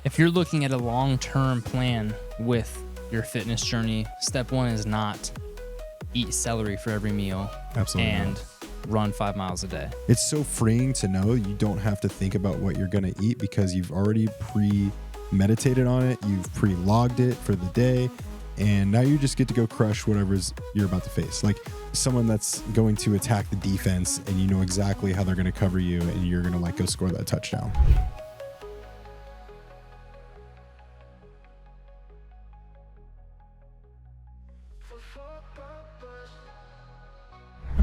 if you're looking at a long-term plan with your fitness journey, step one is not eat celery for every meal. Absolutely. And run 5 miles a day. It's so freeing to know you don't have to think about what you're going to eat because you've already premeditated on it. You've pre-logged it for the day. And now you just get to go crush whatever's you're about to face. Like someone that's going to attack the defense and you know exactly how they're going to cover you and you're going to like go score that touchdown.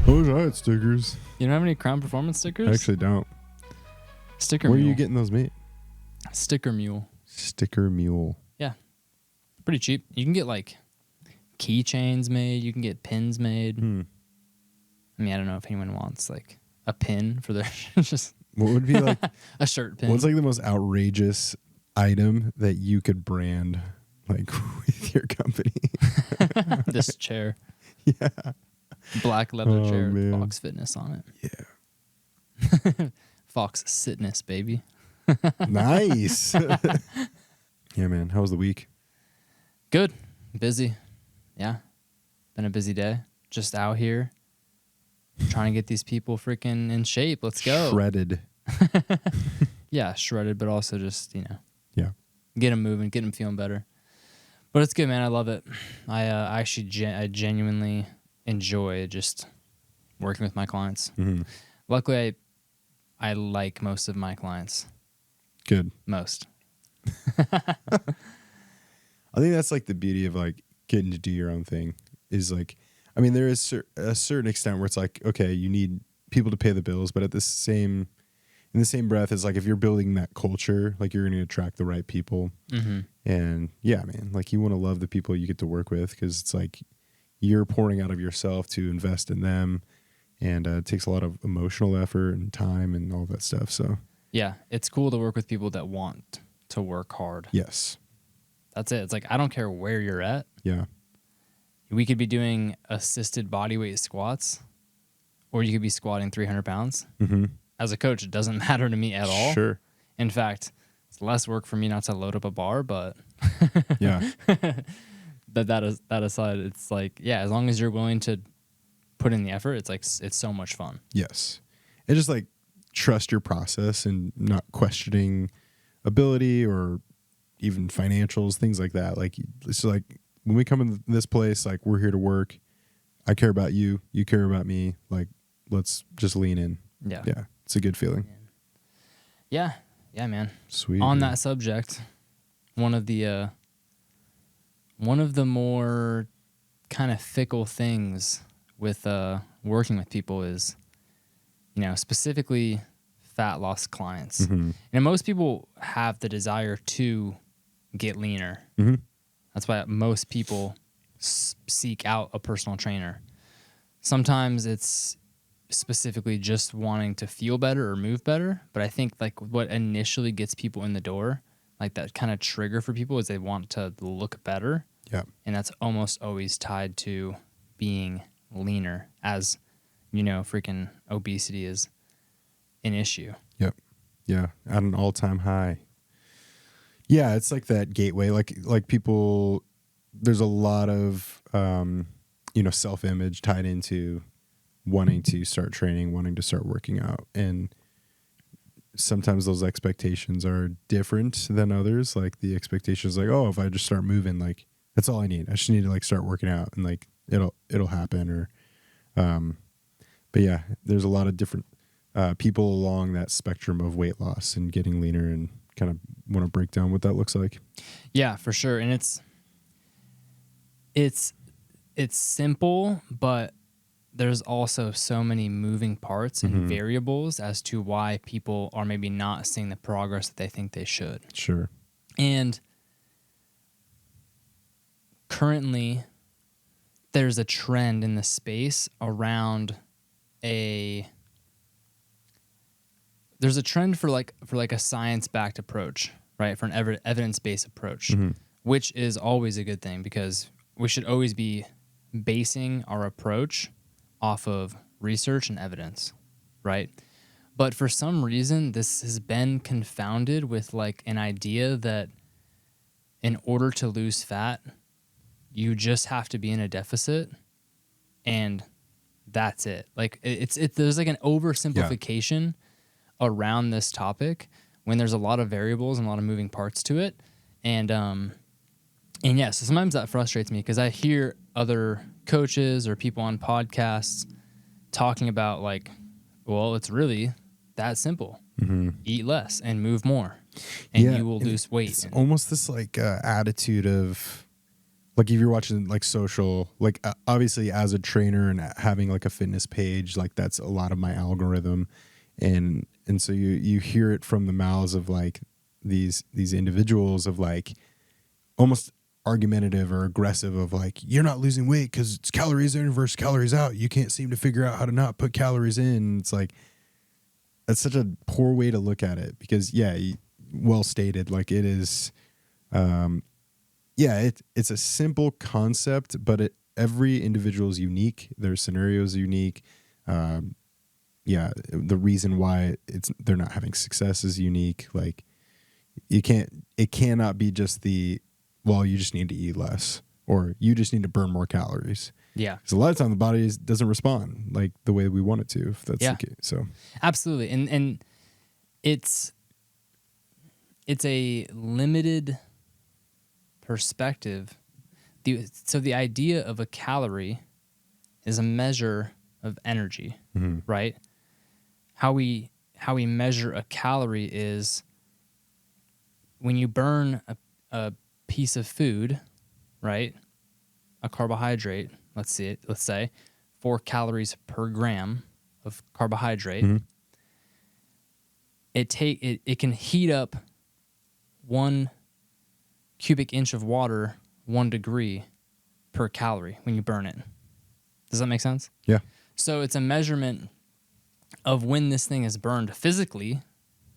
I wish I had stickers. You don't have any Crown Performance stickers? I actually don't. Sticker Where Mule. are you getting those made? Sticker Mule. Sticker Mule. Yeah. Pretty cheap. You can get like keychains made. You can get pins made. I mean, I don't know if anyone wants like a pin for their just What would be like a shirt pin. what's like the most outrageous item that you could brand like with your company? This chair. Yeah. Black leather chair with man. Fox Fitness on it. Yeah. Fox Fitness, baby. Nice. Yeah, man. How was the week? Good. Busy. Yeah. Been a busy day. Just out here trying to get these people freaking in shape. Let's go. Shredded. Yeah, shredded, but also just, Yeah. get them moving, get them feeling better. But it's good, man. I love it. I actually I genuinely enjoy just working with my clients. Mm-hmm. Luckily, I like most of my clients. Good. Most. I think that's like the beauty of like getting to do your own thing is like, I mean, there is a certain extent where it's like, okay, you need people to pay the bills, but in the same breath, it's like if you're building that culture, like you're going to attract the right people. Mm-hmm. And yeah, man, like you want to love the people you get to work with because it's like you're pouring out of yourself to invest in them. And it takes a lot of emotional effort and time and all that stuff. So Yeah, it's cool to work with people that want to work hard. yes. That's it. It's like, I don't care where you're at. Yeah. We could be doing assisted bodyweight squats, or you could be squatting 300 pounds. Mm-hmm. As a coach, it doesn't matter to me at all. Sure. In fact, it's less work for me not to load up a bar, but Yeah. but that aside, it's like, yeah, as long as you're willing to put in the effort, it's like, it's so much fun. Yes. And just like trust your process and not questioning ability or even financials, things like that. Like, it's like when we come in this place, like we're here to work. I care about you. You care about me. Like, let's just lean in. Yeah. Yeah. It's a good feeling. Yeah. Yeah, man. Sweet. On that subject, one of the more kind of fickle things with working with people is, specifically fat loss clients. Mm-hmm. And most people have the desire to get leaner. Mm-hmm. That's why most people seek out a personal trainer. Sometimes it's specifically just wanting to feel better or move better. But I think like what initially gets people in the door, like that kind of trigger for people, is they want to look better. Yeah. And that's almost always tied to being leaner, as freaking obesity is an issue. Yep. Yeah. At an all-time high. Yeah. It's like that gateway, like people, there's a lot of, self-image tied into wanting to start training, wanting to start working out. And sometimes those expectations are different than others. Like the expectations like, oh, if I just start moving, like that's all I need. I just need to like start working out and like it'll happen. Or, but yeah, there's a lot of different people along that spectrum of weight loss and getting leaner, and kind of want to break down what that looks like. Yeah, for sure. And it's simple, but there's also so many moving parts and variables as to why people are maybe not seeing the progress that they think they should. Sure. And currently, there's a trend in the space around there's a trend for a science-backed approach, right? For an evidence-based approach, which is always a good thing, because we should always be basing our approach off of research and evidence, right? But for some reason, this has been confounded with like an idea that in order to lose fat, you just have to be in a deficit and that's it. Like there's like an oversimplification around this topic when there's a lot of variables and a lot of moving parts to it. And yeah, so sometimes that frustrates me because I hear other coaches or people on podcasts talking about like, well, it's really that simple. Eat less and move more, and you will lose weight. It's almost this like attitude of like if you're watching like social, like obviously as a trainer and having like a fitness page, like that's a lot of my algorithm, and so you hear it from the mouths of like these individuals of like almost argumentative or aggressive of like, you're not losing weight because it's calories in versus calories out. You can't seem to figure out how to not put calories in. It's like, that's such a poor way to look at it because well stated, like it is, it's a simple concept, but every individual is unique. Their scenario is unique. The reason why they're not having success is unique. Like it cannot be just well, you just need to eat less or you just need to burn more calories. Yeah. Because a lot of time the body doesn't respond like the way we want it to, if that's the case. So absolutely. And it's a limited perspective. So the idea of a calorie is a measure of energy, right? How we measure a calorie is when you burn a piece of food, right? A carbohydrate, let's say 4 calories per gram of carbohydrate. It can heat up 1 cubic inch of water 1 degree per calorie when you burn it. Does that make sense? Yeah. So it's a measurement of when this thing is burned physically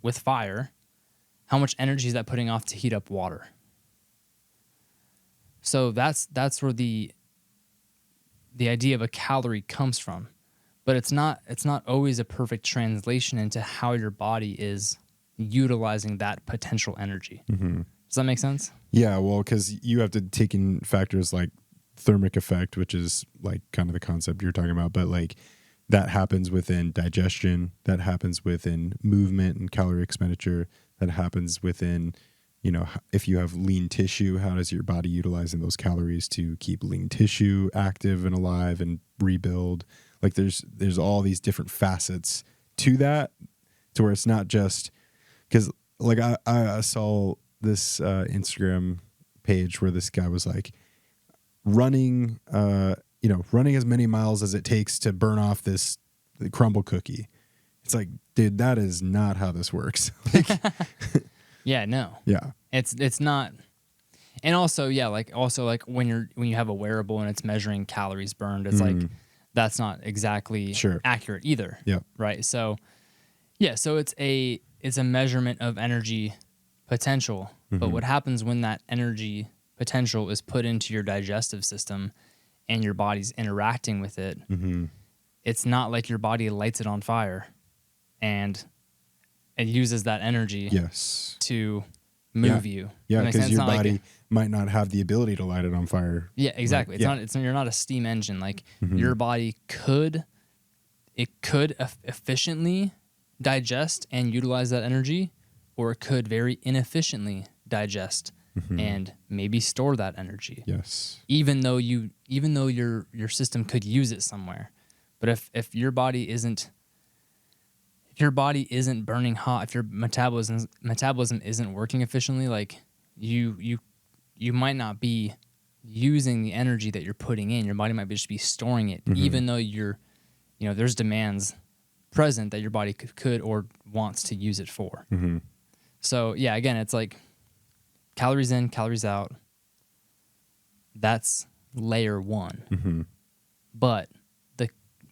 with fire, how much energy is that putting off to heat up water? So that's where the idea of a calorie comes from. But it's not always a perfect translation into how your body is utilizing that potential energy. Does that make sense? Yeah, well, because you have to take in factors like thermic effect, which is like kind of the concept you're talking about, but like that happens within digestion, that happens within movement and calorie expenditure, that happens within, if you have lean tissue, how does your body utilizing those calories to keep lean tissue active and alive and rebuild? Like there's all these different facets to that, to where it's not just because like I saw this Instagram page where this guy was like running as many miles as it takes to burn off this crumble cookie. It's like, dude, that is not how this works. Like, yeah, no. Yeah. It's not. And also, like when you have a wearable and it's measuring calories burned, it's like that's not exactly accurate either. Yeah. Right. So yeah, so it's a measurement of energy potential. But what happens when that energy potential is put into your digestive system and your body's interacting with it? It's not like your body lights it on fire and it uses that energy to move you. Yeah, because your body might not have the ability to light it on fire. Yeah, exactly. Right? You're not a steam engine. Like your body could efficiently digest and utilize that energy, or it could very inefficiently digest and maybe store that energy. Yes. Even though your system could use it somewhere. But if your body isn't burning hot, if your metabolism isn't working efficiently, like you might not be using the energy that you're putting in. Your body might just be storing it, even though there's demands present that your body could or wants to use it for. So yeah, again, it's like calories in, calories out. That's layer 1. But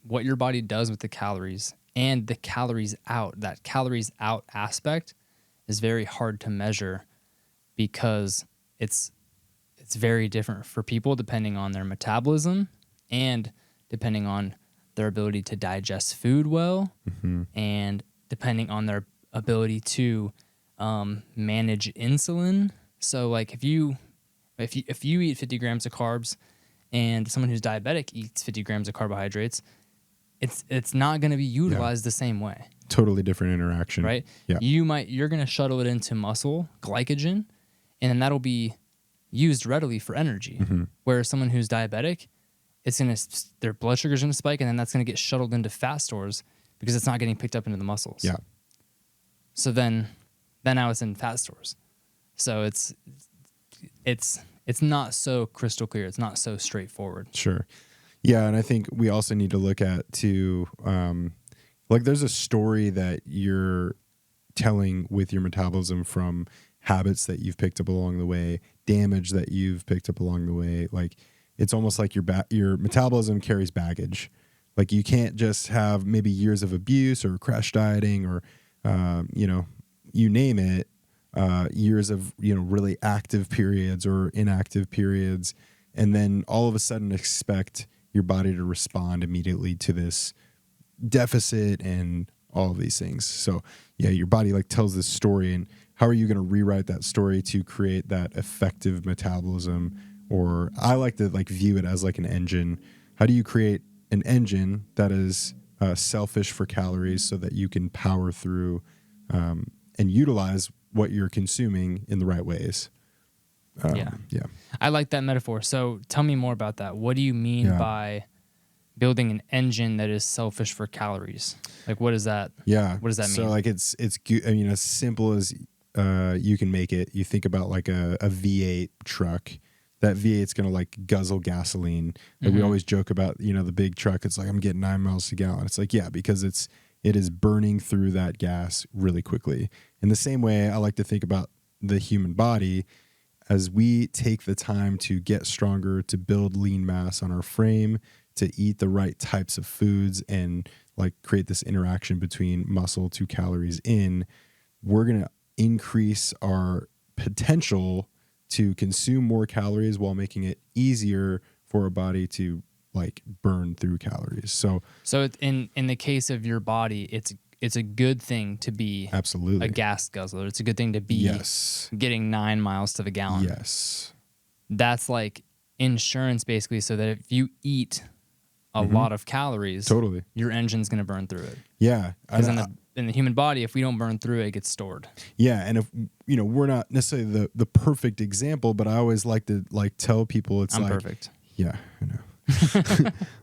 what your body does with the calories and the calories out, that calories out aspect is very hard to measure because it's very different for people depending on their metabolism and depending on their ability to digest food well and depending on their ability to manage insulin. So like if you eat 50 grams of carbs and someone who's diabetic eats 50 grams of carbohydrates, it's not going to be utilized the same way. Totally different interaction. Right? Yeah. You're going to shuttle it into muscle glycogen, and then that'll be used readily for energy. Whereas someone who's diabetic, their blood sugar's going to spike, and then that's going to get shuttled into fat stores because it's not getting picked up into the muscles. Yeah. So then now it's in fat stores. So it's not so crystal clear. It's not so straightforward. Sure. Yeah, and I think we also need to look at too, like there's a story that you're telling with your metabolism from habits that you've picked up along the way, damage that you've picked up along the way. Like it's almost like your metabolism carries baggage. Like you can't just have maybe years of abuse or crash dieting or, you name it, years of, really active periods or inactive periods. And then all of a sudden expect your body to respond immediately to this deficit and all of these things. So yeah, your body like tells this story, and how are you going to rewrite that story to create that effective metabolism? Or I like to like view it as like an engine. How do you create an engine that is selfish for calories so that you can power through and utilize what you're consuming in the right ways? Yeah. I like that metaphor. So tell me more about that. What do you mean by building an engine that is selfish for calories? Like, what is that? Yeah. What does that mean? So like it's as simple as you can make it. You think about like a V8 truck. That V8's going to like guzzle gasoline. Like we always joke about, the big truck. It's like, I'm getting 9 miles a gallon. It's like, yeah, because it is burning through that gas really quickly. In the same way, I like to think about the human body. As we take the time to get stronger, to build lean mass on our frame, to eat the right types of foods and like create this interaction between muscle to calories in, we're going to increase our potential to consume more calories while making it easier for our body to like burn through calories. So in the case of your body, it's a good thing to be absolutely a gas guzzler. It's a good thing to be getting 9 miles to the gallon. Yes. That's like insurance basically, so that if you eat a lot of calories, totally, your engine's going to burn through it. Yeah. Because in the human body, if we don't burn through it, it gets stored. Yeah. And if, we're not necessarily the perfect example, but I always like to like tell people I'm perfect. Yeah, I know.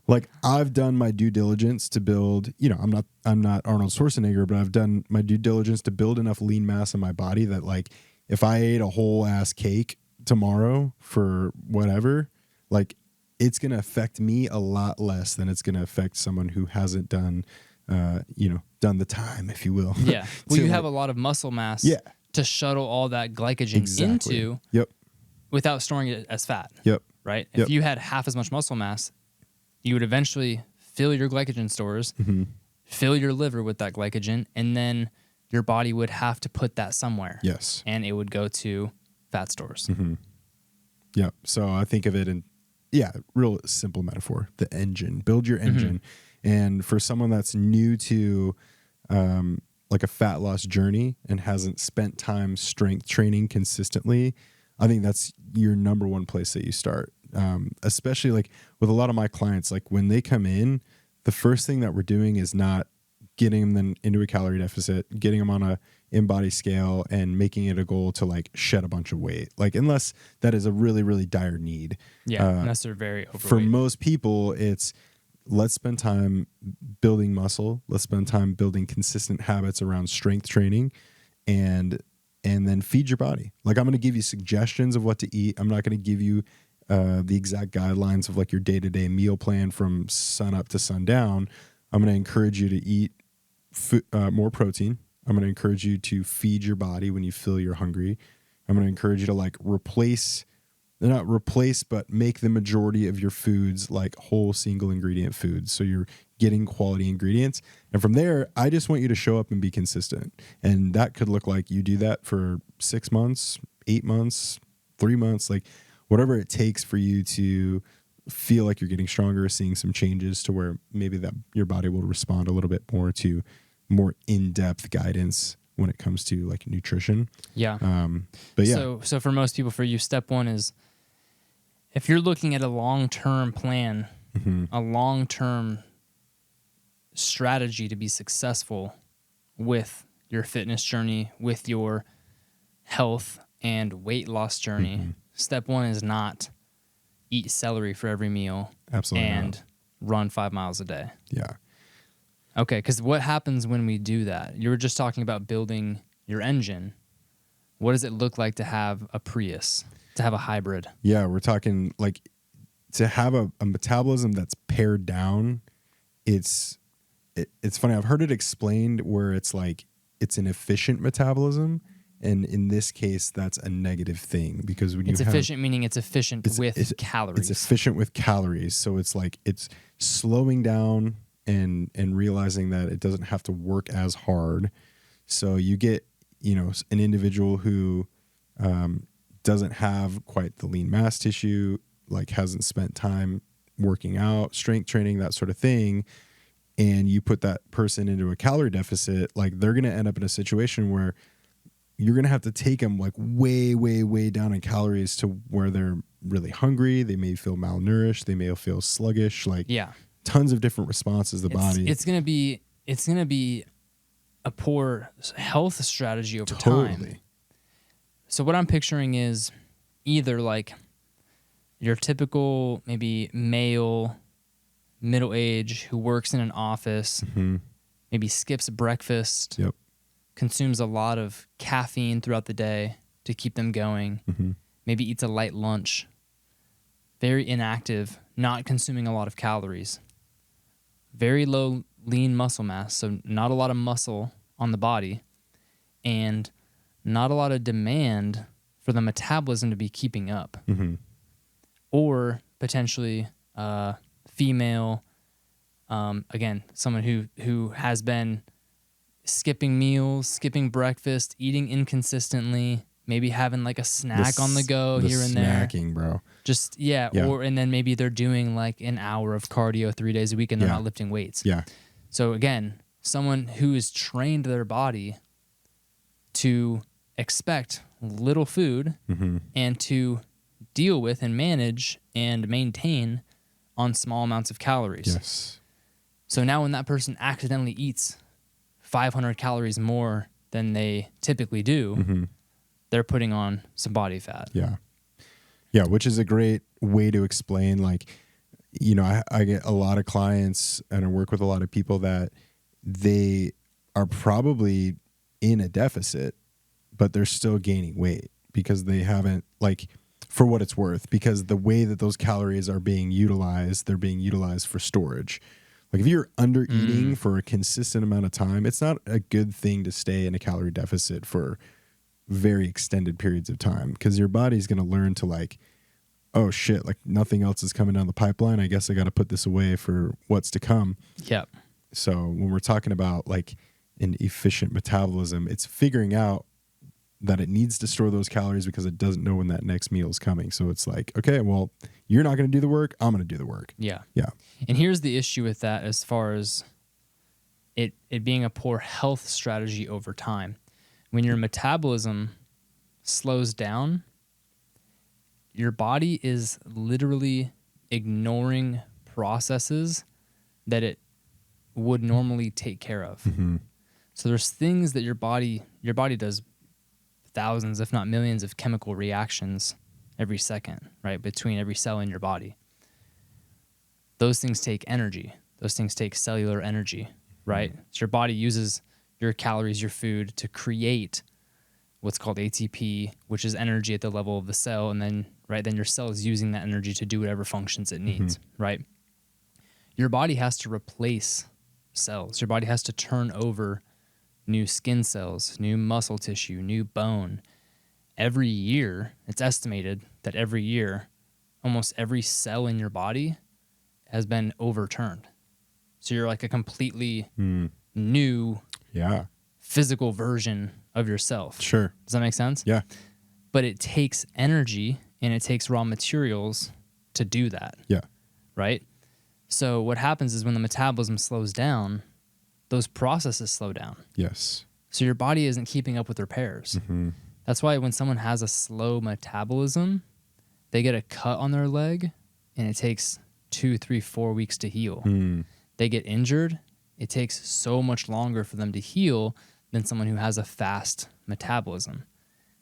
Like I've done my due diligence to build, I'm not Arnold Schwarzenegger, but I've done my due diligence to build enough lean mass in my body that like if I ate a whole ass cake tomorrow for whatever, like it's going to affect me a lot less than it's going to affect someone who hasn't done, done the time, if you will. Yeah. Well, you have a lot of muscle mass to shuttle all that glycogen into without storing it as fat. Yep. Right? If you had half as much muscle mass, you would eventually fill your glycogen stores, fill your liver with that glycogen, and then your body would have to put that somewhere. Yes. And it would go to fat stores. Yep. So I think of it in, real simple metaphor, the engine. Build your engine. And for someone that's new to like a fat loss journey and hasn't spent time strength training consistently, I think that's your number one place that you start. Especially like with a lot of my clients, like when they come in, the first thing that we're doing is not getting them into a calorie deficit, getting them on a in-body scale and making it a goal to like shed a bunch of weight. Like unless that is a really, really dire need. Yeah, unless they're very overweight. For most people, it's let's spend time building muscle. Let's spend time building consistent habits around strength training and then feed your body. Like I'm going to give you suggestions of what to eat. I'm not going to give you the exact guidelines of like your day-to-day meal plan from sun up to sundown. I'm going to encourage you to eat more protein. I'm going to encourage you to feed your body when you feel you're hungry. I'm going to encourage you to like not replace, but make the majority of your foods like whole single ingredient foods. So you're getting quality ingredients. And from there, I just want you to show up and be consistent. And that could look like you do that for 6 months, 8 months, 3 months, like whatever it takes for you to feel like you're getting stronger, seeing some changes to where maybe that your body will respond a little bit more to more in-depth guidance when it comes to like nutrition. Yeah. But yeah. So for most people, for you, step one is if you're looking at a long-term plan, a long-term strategy to be successful with your fitness journey, with your health and weight loss journey, step one is not eat celery for every meal. Absolutely and not. run 5 miles a day. Yeah. Okay, because what happens when we do that? You were just talking about building your engine. What does it look like to have a Prius, to have a hybrid? Yeah, we're talking like to have a metabolism that's pared down. It's funny. I've heard it explained where it's like it's an efficient metabolism, and in this case, that's a negative thing because when It's you efficient, meaning it's efficient with calories. It's efficient with calories, so it's like it's slowing down and realizing that it doesn't have to work as hard. So you get an individual who doesn't have quite the lean mass tissue, like hasn't spent time working out, strength training, that sort of thing, and you put that person into a calorie deficit, like they're going to end up in a situation where you're going to have to take them like way, way, way down in calories to where they're really hungry. They may feel malnourished. They may feel sluggish, like tons of different responses to the body. It's going to be a poor health strategy over time. So what I'm picturing is either like your typical maybe male, middle age who works in an office, maybe skips breakfast, consumes a lot of caffeine throughout the day to keep them going, maybe eats a light lunch, very inactive, not consuming a lot of calories, very low lean muscle mass, so not a lot of muscle on the body, and not a lot of demand for the metabolism to be keeping up. Or potentially female, again, someone who has been skipping meals, skipping breakfast, eating inconsistently, maybe having like a snack on the go here and there. Snacking, bro. Just, and then maybe they're doing like an hour of cardio 3 days a week and they're not lifting weights. Yeah. So again, someone who has trained their body to expect little food and to deal with and manage and maintain on small amounts of calories. Yes. So now when that person accidentally eats 500 calories more than they typically do, they're putting on some body fat. Yeah. Yeah, which is a great way to explain, like, I get a lot of clients and I work with a lot of people that they are probably in a deficit, but they're still gaining weight because they haven't, like, for what it's worth, because the way that those calories are being utilized, they're being utilized for storage. Like if you're under eating for a consistent amount of time, it's not a good thing to stay in a calorie deficit for very extended periods of time because your body's going to learn to like, oh shit, like nothing else is coming down the pipeline. I guess I got to put this away for what's to come. Yep. So when we're talking about like an efficient metabolism, it's figuring out that it needs to store those calories because it doesn't know when that next meal is coming. So it's like, okay, well, you're not going to do the work. I'm going to do the work. Yeah. Yeah. And here's the issue with that as far as it being a poor health strategy over time. When your metabolism slows down, your body is literally ignoring processes that it would normally take care of. So there's things that your body does thousands, if not millions, of chemical reactions every second, right? Between every cell in your body. Those things take energy. Those things take cellular energy, right? So your body uses your calories, your food to create what's called ATP, which is energy at the level of the cell. And then, then your cell is using that energy to do whatever functions it needs, right? Your body has to replace cells. Your body has to turn over new skin cells, new muscle tissue, new bone. Every year, it's estimated that every year, almost every cell in your body has been overturned. So you're like a completely new physical version of yourself. Sure. Does that make sense? Yeah. But it takes energy and it takes raw materials to do that. Yeah. Right? So what happens is when the metabolism slows down, those processes slow down. Yes. So your body isn't keeping up with repairs. Mm-hmm. That's why when someone has a slow metabolism, they get a cut on their leg and it takes 2, 3, 4 weeks to heal. Mm. They get injured, it takes so much longer for them to heal than someone who has a fast metabolism,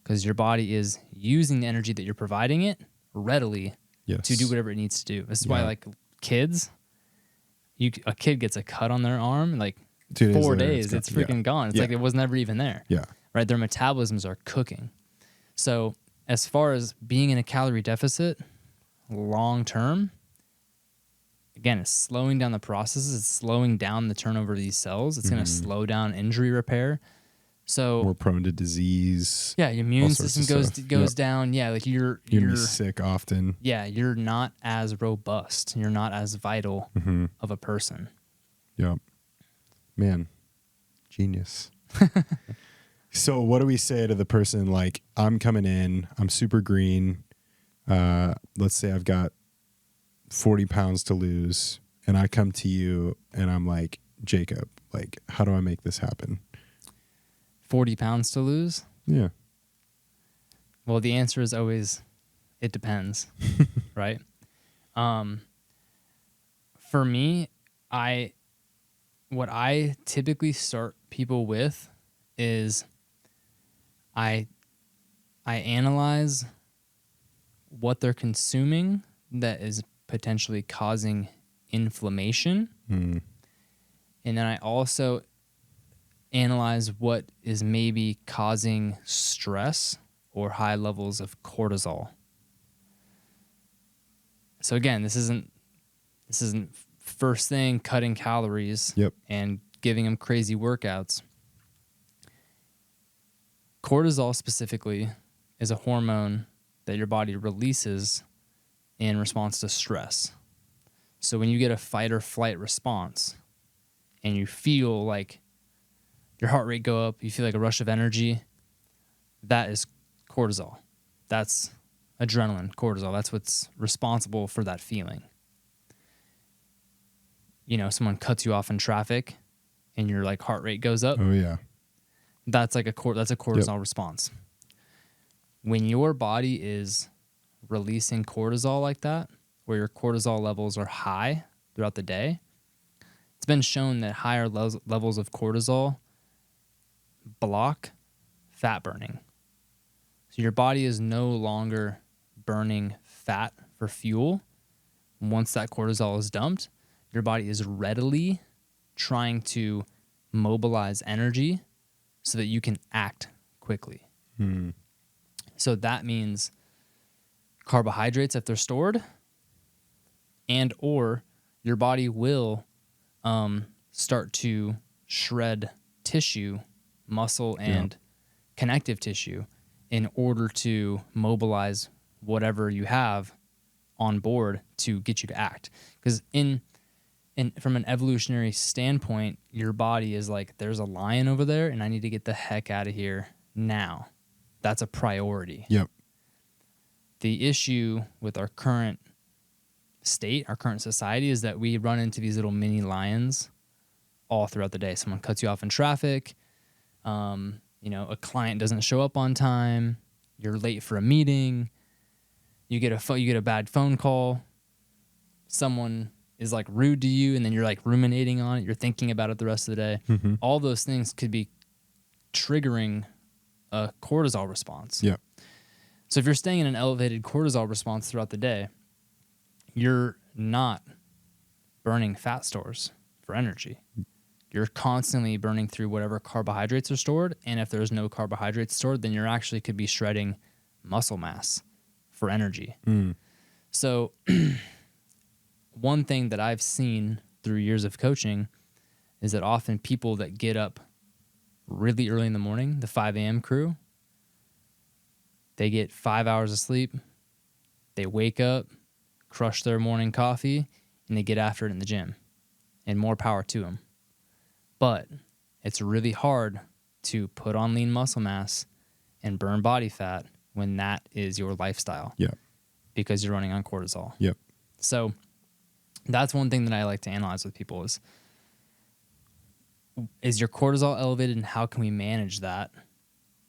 because your body is using the energy that you're providing it readily Yes. to do whatever it needs to do. This is why, Yeah. like kids, a kid gets a cut on their arm, like 2 days 4 later, days, it's freaking gone. It's Yeah. like it was never even there. Yeah. Right? Their metabolisms are cooking. So as far as being in a calorie deficit long term, again, it's slowing down the processes. It's slowing down the turnover of these cells. It's going to slow down injury repair. So More prone to disease. yeah, your immune all sorts system of goes stuff. goes Yep. down. Yeah, like You're gonna be sick often. yeah, you're not as robust. You're not as vital Mm-hmm. of a person. Yep. Man, genius. So what do we say to the person like, I'm coming in, I'm super green. Let's say I've got 40 pounds to lose, and I come to you and I'm like, Jacob, like, how do I make this happen? 40 pounds to lose? Yeah. Well, the answer is always, it depends, right? For me, what I typically start people with is I analyze what they're consuming that is potentially causing inflammation. Mm. And then I also analyze what is maybe causing stress or high levels of cortisol. So again, this isn't first thing cutting calories Yep. and giving them crazy workouts. Cortisol specifically is a hormone that your body releases in response to stress. So when you get a fight or flight response and you feel like your heart rate go up, you feel like a rush of energy, that is cortisol. That's adrenaline, cortisol. That's what's responsible for that feeling. You know, someone cuts you off in traffic and your like heart rate goes up. Oh yeah. That's like a cortisol response. When your body is releasing cortisol like that, where your cortisol levels are high throughout the day, it's been shown that higher levels of cortisol block fat burning. So your body is no longer burning fat for fuel. Once that cortisol is dumped, your body is readily trying to mobilize energy so that you can act quickly. Mm. So that means carbohydrates, if they're stored, and or your body will start to shred tissue, muscle, and connective tissue in order to mobilize whatever you have on board to get you to act. Because from an evolutionary standpoint, your body is like, there's a lion over there and I need to get the heck out of here now. That's a priority. Yep. The issue with our current state, our current society, is that we run into these little mini lions all throughout the day. Someone cuts you off in traffic. A client doesn't show up on time. You're late for a meeting. You get a bad phone call. Someone is like rude to you, and then you're like ruminating on it. You're thinking about it the rest of the day. Mm-hmm. All those things could be triggering a cortisol response. Yep. So if you're staying in an elevated cortisol response throughout the day, you're not burning fat stores for energy. You're constantly burning through whatever carbohydrates are stored. And if there's no carbohydrates stored, then you're actually could be shredding muscle mass for energy. Mm. So one thing that I've seen through years of coaching is that often people that get up really early in the morning, the 5 a.m. crew, they get 5 hours of sleep, they wake up, crush their morning coffee, and they get after it in the gym. And more power to them. But it's really hard to put on lean muscle mass and burn body fat when that is your lifestyle. Yep. Because you're running on cortisol. Yep. So that's one thing that I like to analyze with people is is your cortisol elevated, and how can we manage that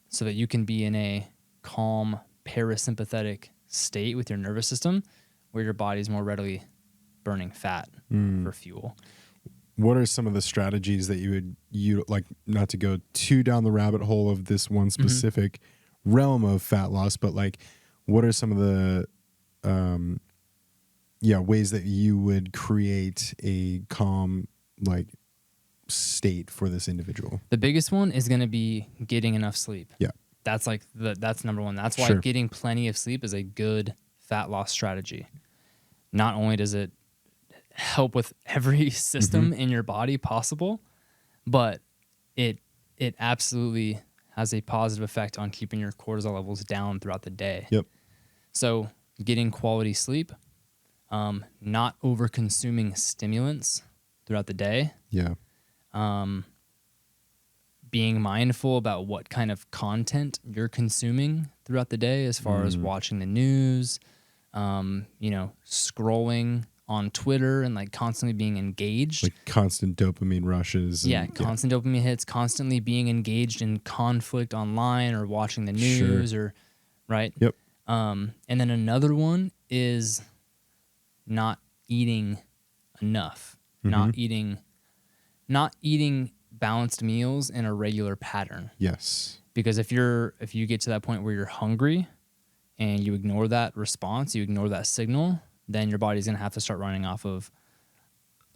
so that you can be in a calm parasympathetic state with your nervous system where your body's more readily burning fat for fuel. What are some of the strategies that you like, not to go too down the rabbit hole of this one specific realm of fat loss, but like what are some of the ways that you would create a calm like state for this individual? The biggest one is going to be getting enough sleep. Yeah. That's like that's number one. That's why Sure. getting plenty of sleep is a good fat loss strategy. Not only does it help with every system in your body possible, but it absolutely has a positive effect on keeping your cortisol levels down throughout the day. Yep. So getting quality sleep, not over consuming stimulants throughout the day, Yeah. being mindful about what kind of content you're consuming throughout the day as far as watching the news, scrolling on Twitter and like constantly being engaged. Like constant dopamine rushes. Constant dopamine hits, constantly being engaged in conflict online or watching the news or right. Yep. And then another one is not eating enough, not eating balanced meals in a regular pattern. Yes. Because if you get to that point where you're hungry and you ignore that response, you ignore that signal, then your body's going to have to start running off of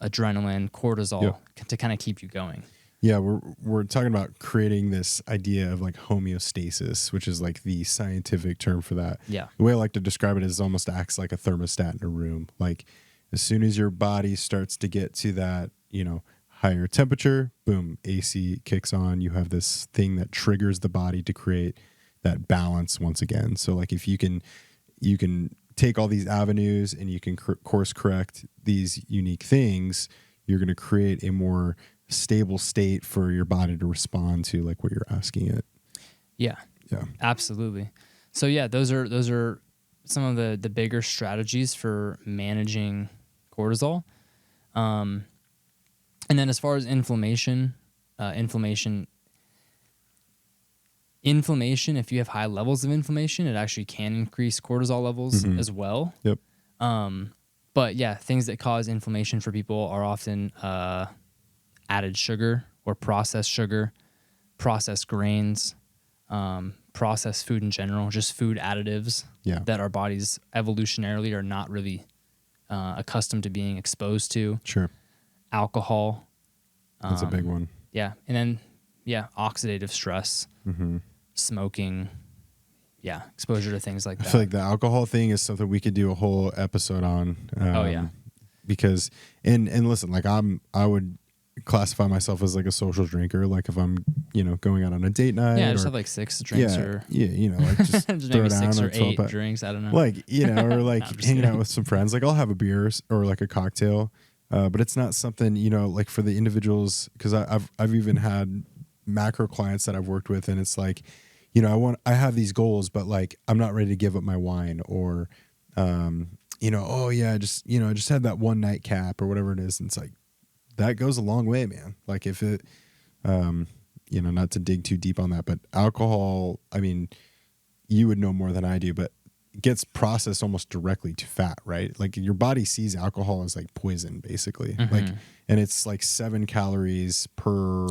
adrenaline, cortisol to kind of keep you going. Yeah, we're talking about creating this idea of like homeostasis, which is like the scientific term for that. Yeah. The way I like to describe it is almost acts like a thermostat in a room. Like as soon as your body starts to get to that, higher temperature, boom, AC kicks on. You have this thing that triggers the body to create that balance once again. So like if you can take all these avenues and you can course correct these unique things, you're going to create a more stable state for your body to respond to like what you're asking it. Yeah. Yeah. Absolutely. So yeah, those are some of the bigger strategies for managing cortisol. And then as far as inflammation, if you have high levels of inflammation, it actually can increase cortisol levels as well. Yep. But yeah, things that cause inflammation for people are often added sugar or processed grains, processed food in general, just food additives that our bodies evolutionarily are not really accustomed to being exposed to. Sure. Alcohol. That's a big one. Yeah. And then, oxidative stress, smoking, exposure to things like that. I feel like the alcohol thing is something we could do a whole episode on. Because, and listen, like I would classify myself as like a social drinker. Like if I'm, going out on a date night. Yeah, just have like 6 drinks or. Yeah, like just, just throw maybe it down 6 or 8 12 drinks. I don't know. Like, or like hanging kidding. out with some friends. Like I'll have a beer or like a cocktail. But it's not something, like for the individuals, because I've even had macro clients that I've worked with, and it's like, I have these goals, but like I'm not ready to give up my wine, or, I just had that one nightcap or whatever it is. And it's like, that goes a long way, man. Like if it, not to dig too deep on that, but alcohol, I mean, you would know more than I do, but gets processed almost directly to fat, right? Like your body sees alcohol as like poison, basically. Like, and it's like 7 calories per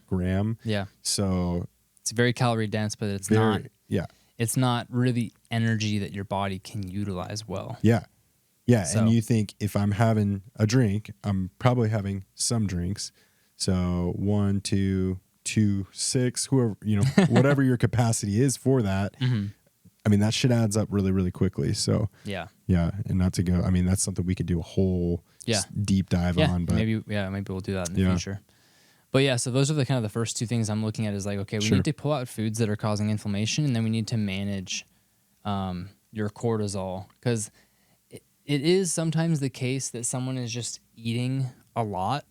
gram. Yeah. So it's very calorie dense, but it's not really energy that your body can utilize well. Yeah. Yeah. So, and you think if I'm having a drink, I'm probably having some drinks. So 1, 2, 6, whoever, whatever your capacity is for that. I mean, that shit adds up really, really quickly. So yeah. And not to go, I mean, that's something we could do a whole deep dive on, but maybe we'll do that in the future. But so those are the kind of the first 2 things I'm looking at is like, okay, we need to pull out foods that are causing inflammation, and then we need to manage your cortisol, because it is sometimes the case that someone is just eating a lot.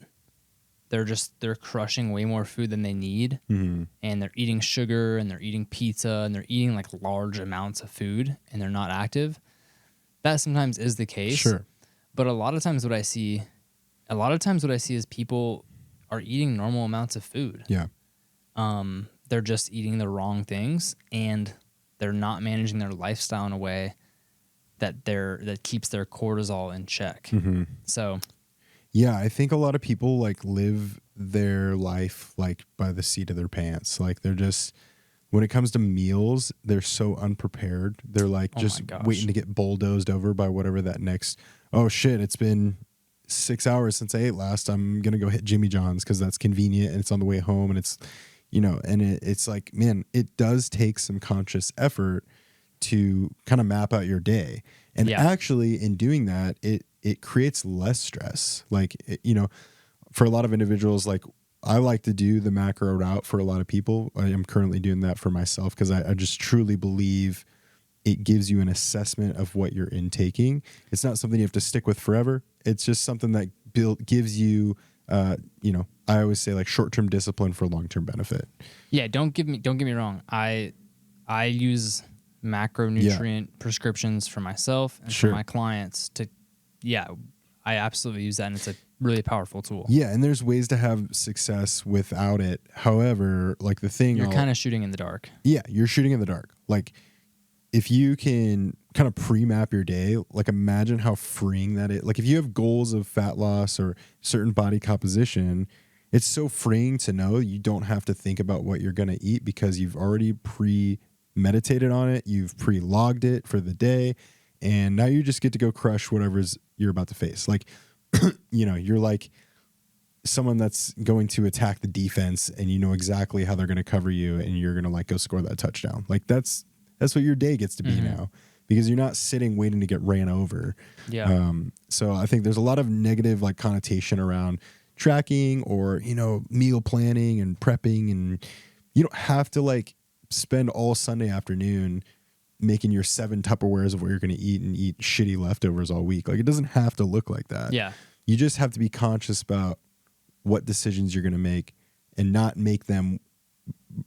They're crushing way more food than they need, and they're eating sugar, and they're eating pizza, and they're eating like large amounts of food, and they're not active. That sometimes is the case. Sure. But a lot of times what I see is people are eating normal amounts of food. Yeah. They're just eating the wrong things, and they're not managing their lifestyle in a way that keeps their cortisol in check. Mm-hmm. So, yeah, I think a lot of people like live their life like by the seat of their pants. Like they're just, when it comes to meals, they're so unprepared. They're like just waiting to get bulldozed over by whatever that next, oh shit, it's been 6 hours since I ate last. I'm going to go hit Jimmy John's because that's convenient and it's on the way home. And it's, and it's like, man, it does take some conscious effort to kind of map out your day. And actually in doing that, it creates less stress. Like, for a lot of individuals, like I like to do the macro route for a lot of people. I am currently doing that for myself because I just truly believe it gives you an assessment of what you're intaking. It's not something you have to stick with forever. It's just something that gives you, I always say like short-term discipline for long-term benefit. Yeah. Don't get me wrong. I use macronutrient prescriptions for myself and for my clients I absolutely use that, and it's a really powerful tool. Yeah, and there's ways to have success without it. However, like the thing you're kind of shooting in the dark. Yeah, you're shooting in the dark. Like if you can kind of pre-map your day, like imagine how freeing that is. Like if you have goals of fat loss or certain body composition, it's so freeing to know you don't have to think about what you're going to eat because you've already meditated on it, you've pre-logged it for the day, and now you just get to go crush whatever's you're about to face. Like, you're like someone that's going to attack the defense and you know exactly how they're going to cover you and you're going to like go score that touchdown. Like that's what your day gets to be now because you're not sitting waiting to get ran over. Yeah. So I think there's a lot of negative like connotation around tracking or, meal planning and prepping, and you don't have to like spend all Sunday afternoon making your 7 Tupperwares of what you're going to eat and eat shitty leftovers all week. Like it doesn't have to look like that. Yeah. You just have to be conscious about what decisions you're going to make and not make them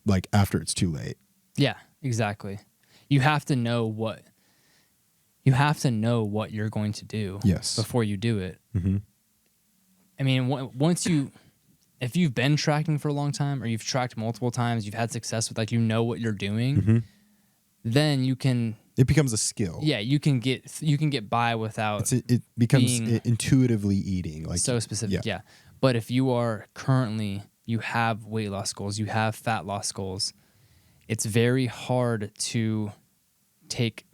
like after it's too late. Yeah, exactly. You have to know what you're going to do before you do it. Mm-hmm. I mean, if you've been tracking for a long time or you've tracked multiple times, you've had success with like, what you're doing, then you can, it becomes a skill. Yeah. You can get by without it becomes intuitively eating, like so specific. Yeah. But if you have weight loss goals, you have fat loss goals, it's very hard to take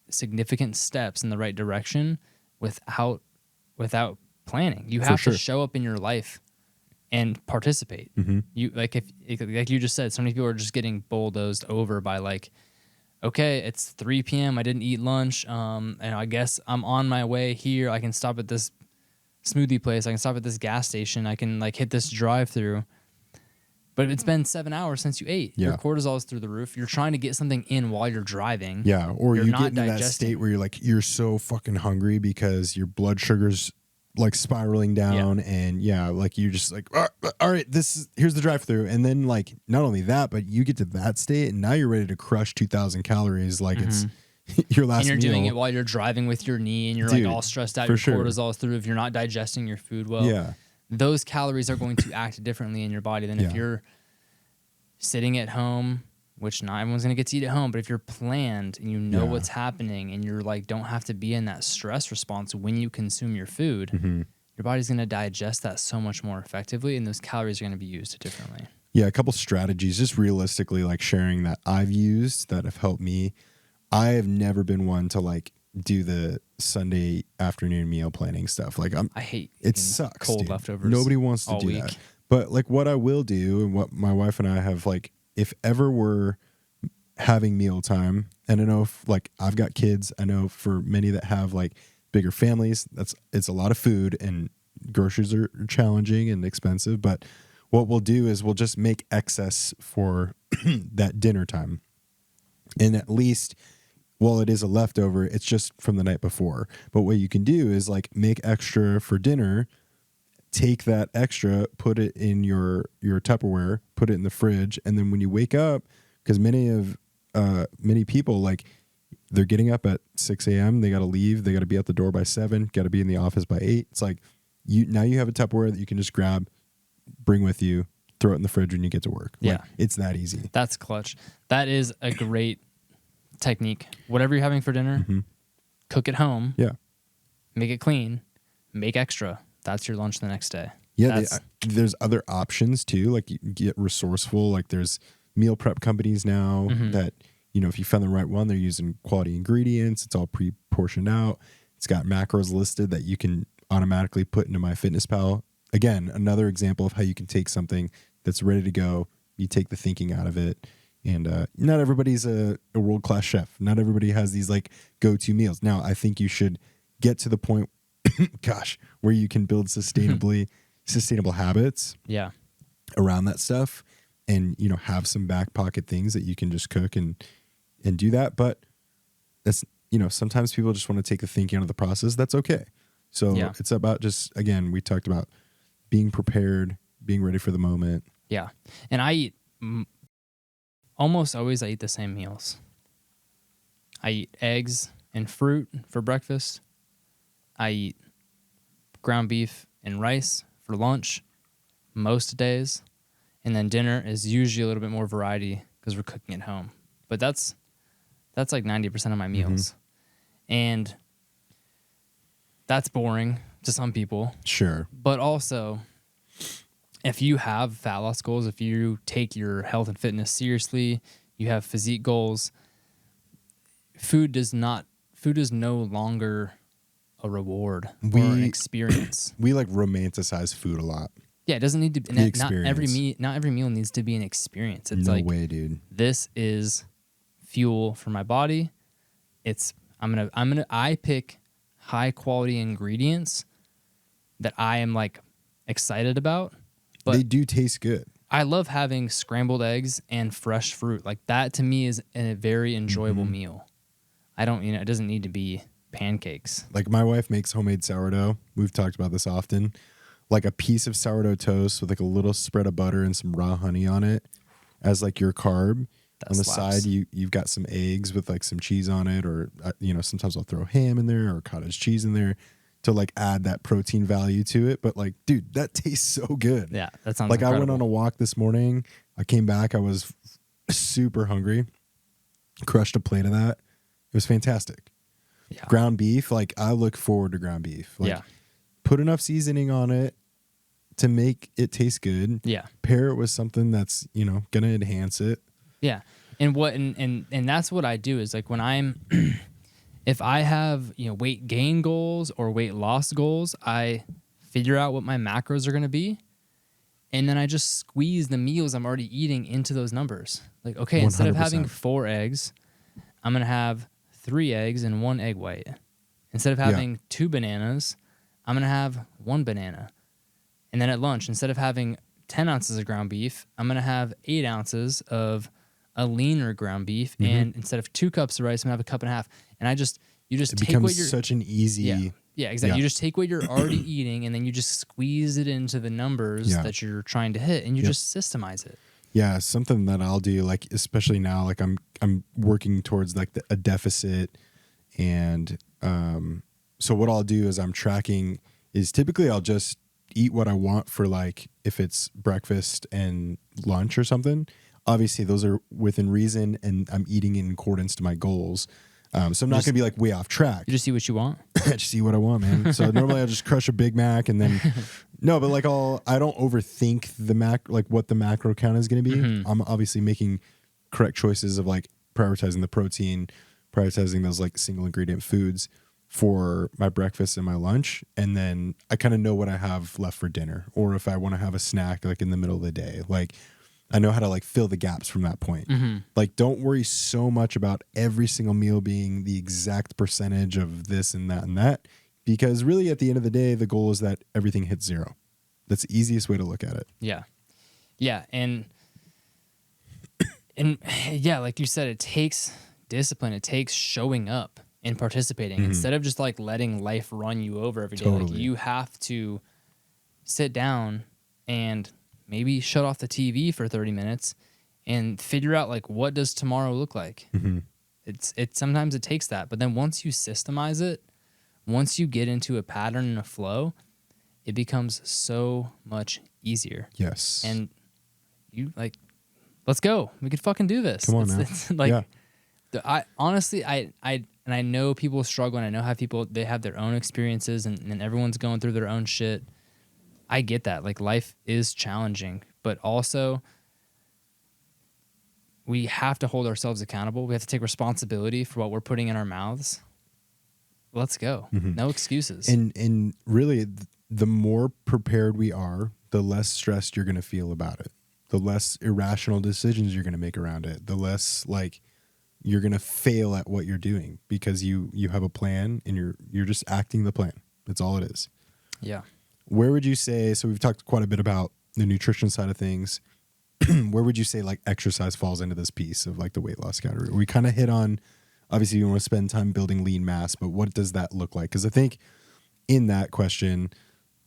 significant steps in the right direction without planning. You have to show up in your life and participate. You like you just said, so many people are just getting bulldozed over by like, okay, it's 3 p.m. I didn't eat lunch. And I guess I'm on my way here. I can stop at this smoothie place. I can stop at this gas station. I can like hit this drive-through. But it's been 7 hours since you ate. Yeah. Your cortisol is through the roof. You're trying to get something in while you're driving. Yeah, or you get into that state where you're so fucking hungry because your blood sugar's like spiraling down, and like you're just like, all right, here's the drive-through, and then like not only that, but you get to that state, and now you're ready to crush 2,000 calories, like it's your last meal. And you're doing it while you're driving with your knee, and you're like all stressed out. Your cortisol's through. If you're not digesting your food well, those calories are going to act differently in your body than if you're sitting at home, which not everyone's going to get to eat at home, but if you're planned and you know what's happening and you're like, don't have to be in that stress response when you consume your food, your body's going to digest that so much more effectively, and those calories are going to be used differently. Yeah, a couple strategies, just realistically, like sharing that I've used that have helped me. I have never been one to like do the Sunday afternoon meal planning stuff. Like I hate it. Sucks. Cold dude. leftovers. Nobody wants to do that. But like what I will do, and what my wife and I have, like if ever we're having mealtime, and I know like I've got kids, I know for many that have like bigger families, it's a lot of food, and groceries are challenging and expensive. But what we'll do is we'll just make excess for that dinner time, and at least, while it is a leftover, it's just from the night before. But what you can do is like make extra for dinner, take that extra, put it in your Tupperware, put it in the fridge, and then when you wake up, because many people, like they're getting up at 6 a.m., they got to leave, they got to be at the door by 7, got to be in the office by 8. It's like now you have a Tupperware that you can just grab, bring with you, throw it in the fridge when you get to work. Yeah. Like, it's that easy. That's clutch. That is a great technique. Whatever you're having for dinner, cook at home. Yeah. Make it clean. Make extra. That's your lunch the next day. Yeah, there's other options too. Like, you get resourceful. Like, there's meal prep companies now that, you know, if you found the right one, they're using quality ingredients. It's all pre-portioned out. It's got macros listed that you can automatically put into MyFitnessPal. Again, another example of how you can take something that's ready to go. You take the thinking out of it. And not everybody's a world-class chef. Not everybody has these like go-to meals. Now, I think you should get to the point, where you can build sustainable habits around that stuff, and, you know, have some back pocket things that you can just cook and do that. But that's, you know, sometimes people just want to take the thinking out of the process. That's okay. So it's about just, again, we talked about being prepared, being ready for the moment. Yeah. And I eat almost always, I eat the same meals. I eat eggs and fruit for breakfast. I eat ground beef and rice for lunch most days. And then dinner is usually a little bit more variety because we're cooking at home. But that's like 90% of my meals. And that's boring to some people. Sure. But also, if you have fat loss goals, if you take your health and fitness seriously, you have physique goals, food is no longer a reward or an experience. We like romanticize food a lot. Yeah, it doesn't need to be. Not every meal needs to be an experience. It's no way, dude. This is fuel for my body. I pick high quality ingredients that I am like excited about. But they do taste good. I love having scrambled eggs and fresh fruit. Like, that to me is a very enjoyable meal. It doesn't need to be pancakes. Like, my wife makes homemade sourdough. We've talked about this often. Like, a piece of sourdough toast with like a little spread of butter and some raw honey on it as like your carb. That on the slaps. side, you've got some eggs with like some cheese on it, or you know, sometimes I'll throw ham in there or cottage cheese in there to like add that protein value to it. But like, dude, that tastes so good. Yeah, that sounds like incredible. I went on a walk this morning. I came back. I was super hungry. Crushed a plate of that. It was fantastic. Yeah. Ground beef. Like, I look forward to ground beef. Like, put enough seasoning on it to make it taste good. Yeah. Pair it with something that's, you know, gonna enhance it. Yeah. And that's what I do is like when I'm if I have, you know, weight gain goals or weight loss goals, I figure out what my macros are going to be, and then I just squeeze the meals I'm already eating into those numbers. Like, okay, 100%. Instead of having 4 eggs, I'm going to have 3 eggs and 1 egg white. Instead of having 2 bananas, I'm going to have 1 banana. And then at lunch, instead of having 10 ounces of ground beef, I'm going to have 8 ounces of a leaner ground beef, and instead of 2 cups of rice, I'm gonna have a cup and a half. And you just take what you're such an easy yeah, exactly. Yeah. You just take what you're already eating, and then you just squeeze it into the numbers that you're trying to hit, and you just systemize it. Yeah, something that I'll do, like especially now, like I'm working towards like a deficit, and so what I'll do is I'm tracking. Is typically I'll just eat what I want for, like, if it's breakfast and lunch or something. Obviously, those are within reason, and I'm eating in accordance to my goals. So I'm not going to be like way off track. You just eat what you want? I just eat what I want, man. So normally I'll just crush a Big Mac and then no, but like I don't overthink what the macro count is going to be. I'm obviously making correct choices of like prioritizing the protein, prioritizing those like single ingredient foods for my breakfast and my lunch. And then I kind of know what I have left for dinner, or if I want to have a snack like in the middle of the day, like I know how to like fill the gaps from that point. Like, don't worry so much about every single meal being the exact percentage of this and that, because really at the end of the day, the goal is that everything hits 0. That's the easiest way to look at it. Yeah. Yeah. And yeah, like you said, it takes discipline. It takes showing up and participating instead of just like letting life run you over every day. Like, you have to sit down and maybe shut off the TV for 30 minutes and figure out like, what does tomorrow look like? Sometimes it takes that, but then once you systemize it, once you get into a pattern and a flow, it becomes so much easier. Yes. And you like, let's go. We could fucking do this. Come on now. It's like, Yeah. I honestly, and I know people struggle, and I know how they have their own experiences, and everyone's going through their own shit. I get that. Like, life is challenging, but also we have to hold ourselves accountable. We have to take responsibility for what we're putting in our mouths. Let's go. Mm-hmm. No excuses. And really, the more prepared we are, the less stressed you're going to feel about it. The less irrational decisions you're going to make around it. The less like you're going to fail at what you're doing because you have a plan and you're just acting the plan. That's all it is. Yeah. Where would you say, so we've talked quite a bit about the nutrition side of things. Where would you say like exercise falls into this piece of like the weight loss category? We kind of hit on, obviously you want to spend time building lean mass, but what does that look like? Because I think in that question,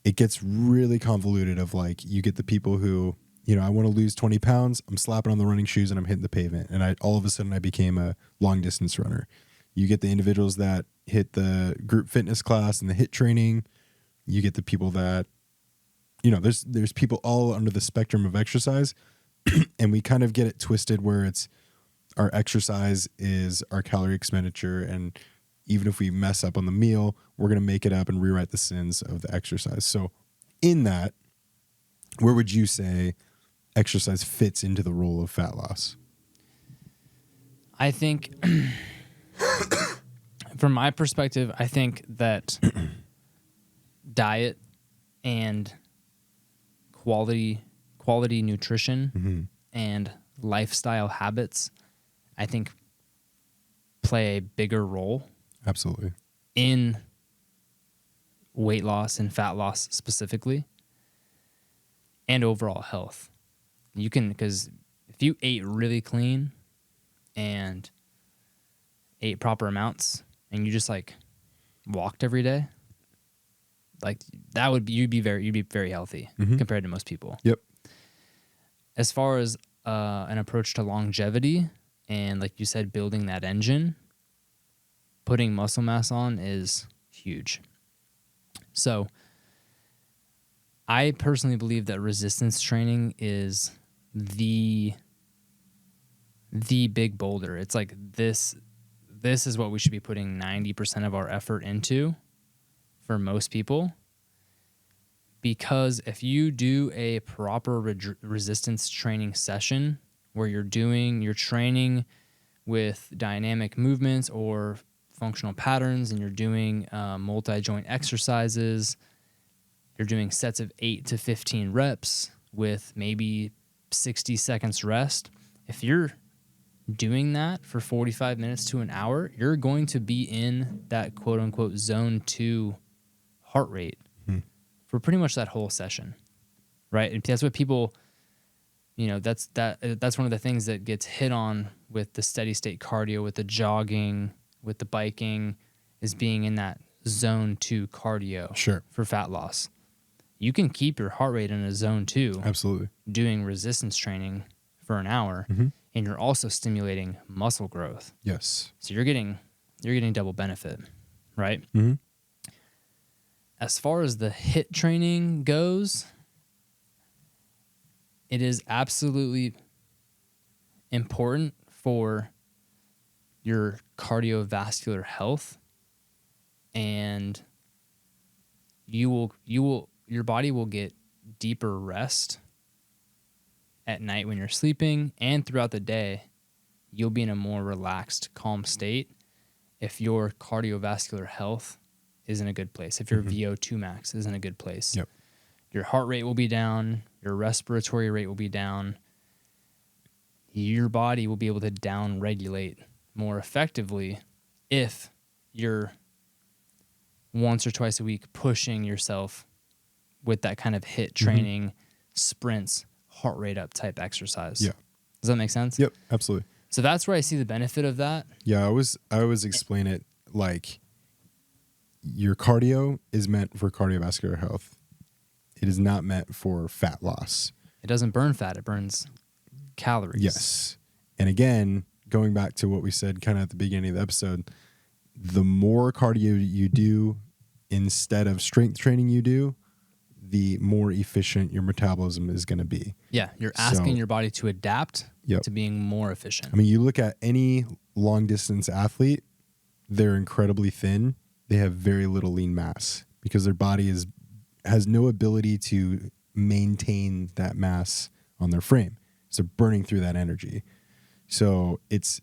it gets really convoluted of like, you get the people who, you know, I want to lose 20 pounds. I'm slapping on the running shoes and I'm hitting the pavement. And all of a sudden I became a long distance runner. You get the individuals that hit the group fitness class and the HIIT training. You get the people that, you know, there's people all under the spectrum of exercise. And we kind of get it twisted where it's our exercise is our calorie expenditure. And even if we mess up on the meal, we're going to make it up and rewrite the sins of the exercise. So in that, where would you say exercise fits into the role of fat loss? I think, from my perspective, I think that diet and quality nutrition and lifestyle habits, I think, play a bigger role. Absolutely. In weight loss and fat loss specifically, and overall health. You can, because if you ate really clean and ate proper amounts and you just like walked every day, like that would be, you'd be very healthy compared to most people. Yep. As far as an approach to longevity and, like you said, building that engine, putting muscle mass on is huge. So I personally believe that resistance training is the big boulder. It's like this is what we should be putting 90% of our effort into for most people. Because if you do a proper resistance training session where you're training with dynamic movements or functional patterns, and you're doing multi-joint exercises, you're doing sets of 8 to 15 reps with maybe 60 seconds rest. If you're doing that for 45 minutes to an hour, you're going to be in that quote unquote zone 2 heart rate for pretty much that whole session, right? And that's what people, you know, that's one of the things that gets hit on with the steady state cardio, with the jogging, with the biking, is being in that zone 2 cardio. Sure. For fat loss. You can keep your heart rate in a zone 2. Absolutely. Doing resistance training for an hour, and you're also stimulating muscle growth. Yes. So you're getting double benefit, right? Mm-hmm. As far as the HIIT training goes, it is absolutely important for your cardiovascular health, and your body will get deeper rest at night when you're sleeping, and throughout the day you'll be in a more relaxed, calm state if your cardiovascular health is in a good place, if your VO2 max is in a good place. Yep. Your heart rate will be down, your respiratory rate will be down, your body will be able to down regulate more effectively if you're once or twice a week pushing yourself with that kind of HIIT training, sprints, heart rate up type exercise. Yeah. Does that make sense? Yep. Absolutely. So that's where I see the benefit of that. Yeah. I always explain it like your cardio is meant for cardiovascular health. It is not meant for fat loss. It doesn't burn fat. It burns calories. Yes. And again, going back to what we said kind of at the beginning of the episode, the more cardio you do instead of strength training you do, the more efficient your metabolism is going to be. Yeah, you're asking So- your body to adapt Yep. to being more efficient. I mean, you look at any long distance athlete, they're incredibly thin. They have very little lean mass because their body has no ability to maintain that mass on their frame. So they're burning through that energy. So it's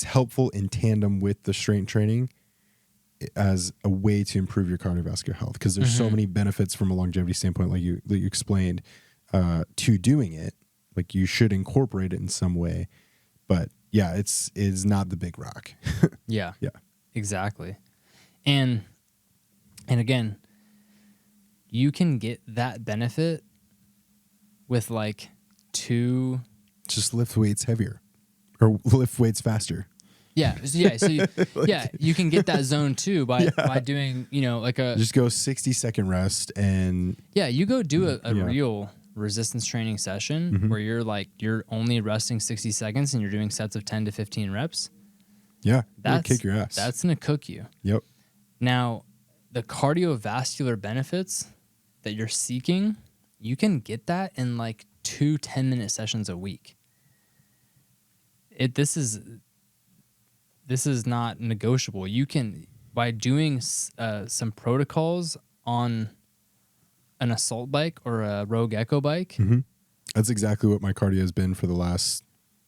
helpful in tandem with the strength training as a way to improve your cardiovascular health, because there's so many benefits from a longevity standpoint, like you explained, to doing it. Like you should incorporate it in some way, but yeah, it's not the big rock. Yeah. Yeah. Exactly. And again, you can get that benefit with like Just lift weights heavier or lift weights faster. You can get that zone 2 by doing, like Just go 60-second rest and you go do a real resistance training session where you're only resting 60 seconds and you're doing sets of 10 to 15 reps. it'll That's kick your ass. That's going to cook you. Yep. Now, the cardiovascular benefits that you're seeking, you can get that in like 2 10-minute sessions a week. This is not negotiable. You can, by doing some protocols on an assault bike or a Rogue Echo bike. That's exactly what my cardio has been for the last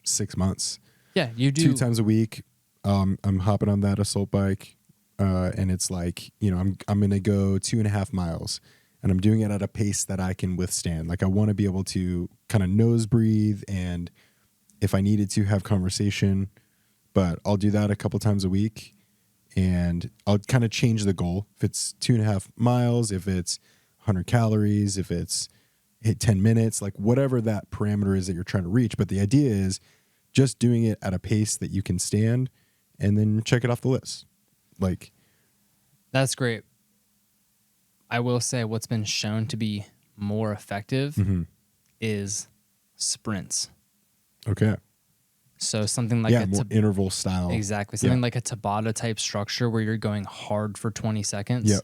6 months. Yeah, you do 2 times a week. I'm hopping on that assault bike, and it's like, I'm going to go 2.5 miles, and I'm doing it at a pace that I can withstand. Like I want to be able to kind of nose breathe, and if I needed to have conversation, but I'll do that a couple times a week, and I'll kind of change the goal. If it's 2.5 miles, if it's 100 calories, if it's 10 minutes, like whatever that parameter is that you're trying to reach. But the idea is just doing it at a pace that you can stand, and then check it off the list. Like, that's great. I will say what's been shown to be more effective is sprints. okay. So something like More interval style. Exactly. Something like a Tabata type structure where you're going hard for 20 seconds Yep.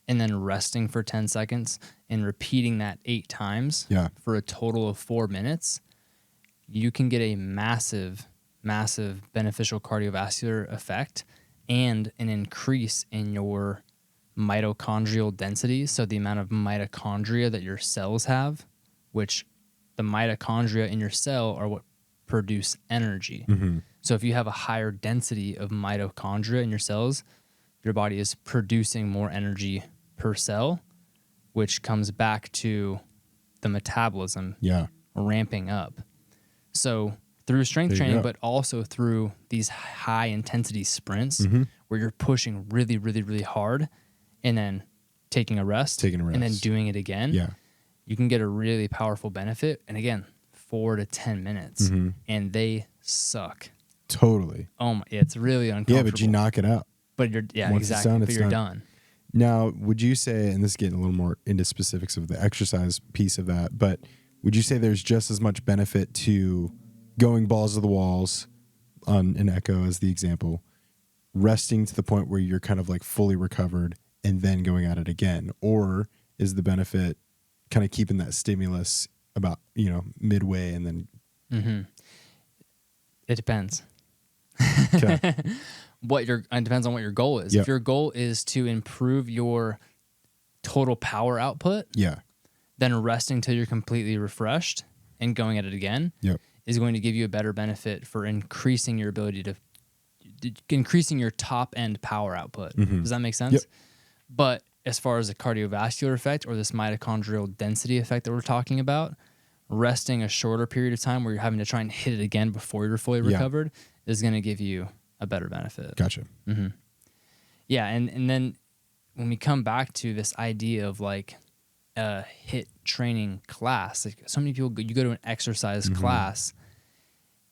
and then resting for 10 seconds and repeating that 8 times for a total of 4 minutes. You can get a massive, massive beneficial cardiovascular effect and an increase in your mitochondrial density. So the amount of mitochondria that your cells have, which the mitochondria in your cell are what produce energy. So if you have a higher density of mitochondria in your cells, your body is producing more energy per cell, which comes back to the metabolism ramping up. So through strength training, but also through these high intensity sprints where you're pushing really, really, really hard and then taking a rest and then doing it again, you can get a really powerful benefit. And again, 4 to 10 minutes, and they suck. Totally. Oh my, it's really uncomfortable. Yeah, but you knock it out. But you're Once it's done, but you're done. Now, would you say, and this is getting a little more into specifics of the exercise piece of that, but would you say there's just as much benefit to going balls to the walls on an Echo as the example, resting to the point where you're kind of like fully recovered and then going at it again? Or is the benefit kind of keeping that stimulus about, midway and then? It depends. Okay. It depends on what your goal is. Yep. If your goal is to improve your total power output, then resting till you're completely refreshed and going at it again is going to give you a better benefit for increasing your ability to increasing your top end power output. Does that make sense? Yep. But as far as the cardiovascular effect or this mitochondrial density effect that we're talking about, resting a shorter period of time where you're having to try and hit it again before you're fully recovered is going to give you a better benefit. Gotcha. Yeah, and then when we come back to this idea of like a HIIT training class, like so many people, you go to an exercise class,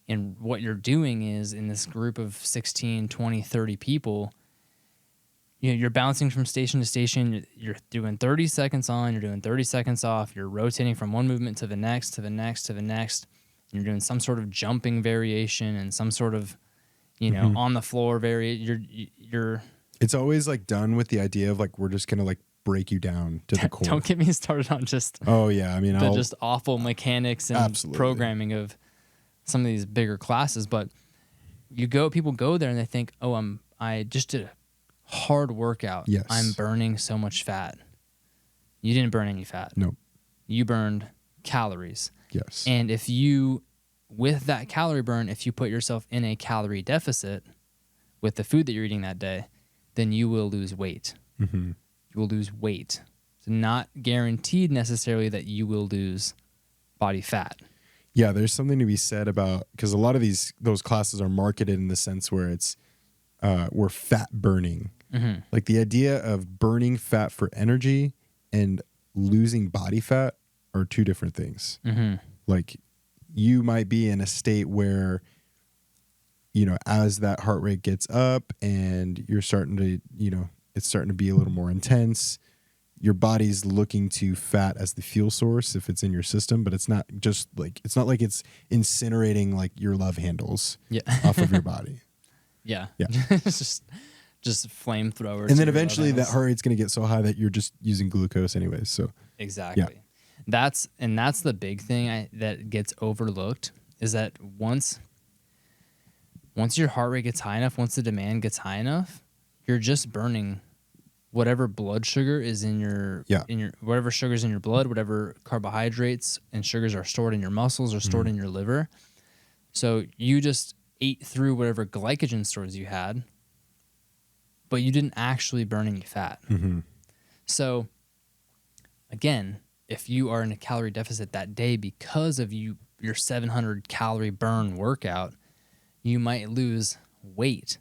and what you're doing is in this group of 16, 20, 30 people, you're bouncing from station to station. You're doing 30 seconds on, you're doing 30 seconds off. You're rotating from one movement to the next, to the next, to the next. You're doing some sort of jumping variation and some sort of, on the floor variation. You're It's always like done with the idea of like, we're just going to like break you down to the core. Don't get me started on just Oh yeah, I mean, the just awful mechanics and Absolutely. programming of some of these bigger classes. But people go there and they think, oh, I just did a hard workout. Yes. I'm burning so much fat. You didn't burn any fat. Nope. You burned calories. Yes. And with that calorie burn, if you put yourself in a calorie deficit with the food that you're eating that day, then you will lose weight. Mm-hmm. You will lose weight. It's not guaranteed necessarily that you will lose body fat. Yeah, there's something to be said about, because a lot of those classes are marketed in the sense where we're fat burning. Mm-hmm. Like the idea of burning fat for energy and losing body fat are two different things. Mm-hmm. Like you might be in a state where, as that heart rate gets up and you're starting to, it's starting to be a little more intense, your body's looking to fat as the fuel source if it's in your system, but it's not like it's incinerating like your love handles off of your body. Yeah. Yeah. It's just flamethrowers. And then eventually that heart rate's going to get so high that you're just using glucose anyways. So exactly. Yeah. That's the big thing that gets overlooked is that once your heart rate gets high enough, once the demand gets high enough, you're just burning whatever blood sugar is in your whatever sugar's in your blood, whatever carbohydrates and sugars are stored in your muscles or stored in your liver. So you just ate through whatever glycogen stores you had, but you didn't actually burn any fat. Mm-hmm. So again, if you are in a calorie deficit that day because of your 700 calorie burn workout, you might lose weight